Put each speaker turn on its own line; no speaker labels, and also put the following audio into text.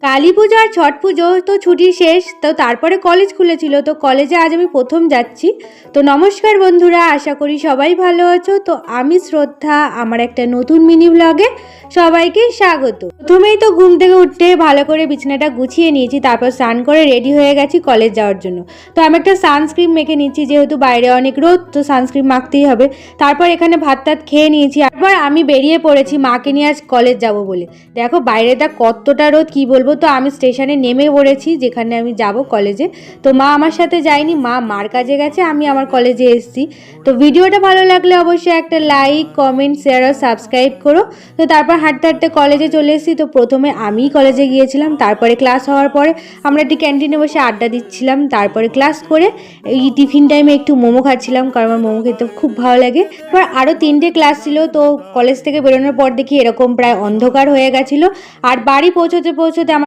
কালী পুজো আর ছট পুজো তো ছুটি শেষ, তো তারপরে কলেজ খুলেছিল, তো কলেজে আজ আমি প্রথম যাচ্ছি। তো নমস্কার বন্ধুরা, আশা করি সবাই ভালো আছো। তো আমি শ্রদ্ধা, আমার একটা নতুন মিনি ব্লগে সবাইকে স্বাগত। প্রথমেই তো ঘুম থেকে উঠতে ভালো করে বিছানাটা গুছিয়ে নিয়েছি, তারপর স্নান করে রেডি হয়ে গেছি কলেজ যাওয়ার জন্য। তো আমি একটা সানস্ক্রিন মেখে নিচ্ছি, যেহেতু বাইরে অনেক রোদ, তো সানস্ক্রিন মাখতেই হবে। তারপর এখানে ভাত টাত খেয়ে নিয়েছি, তারপর আমি বেরিয়ে পড়েছি মাকে নিয়ে আজ কলেজ যাব বলে। দেখো বাইরেটা কতটা রোদ, কি বলবো। তো আমি স্টেশনে নেমে পড়েছি, যেখানে আমি যাব কলেজে। তো মা আমার সাথে যায়নি, মা মার কাজে গেছে, আমি আমার কলেজে এসেছি। তো ভিডিওটা ভালো লাগলে অবশ্যই একটা লাইক, কমেন্ট, শেয়ার আর সাবস্ক্রাইব করো। তো তারপর হাঁটতে হাঁটতে কলেজে চলে এসেছি। তো প্রথমে আমিই কলেজে গিয়েছিলাম, তারপরে ক্লাস হওয়ার পরে আমরা একটি ক্যান্টিনে বসে আড্ডা দিচ্ছিলাম। তারপরে ক্লাস করে এই টিফিন টাইমে একটু মোমো খাচ্ছিলাম, কারণ আমার মোমো খেতে খুব ভালো লাগে। এবার আরও 3টে ক্লাস ছিল, তো কলেজ থেকে বেরোনোর পর দেখি এরকম প্রায় অন্ধকার হয়ে গেছিলো। আর বাড়ি পৌঁছতে পৌঁছতে আমার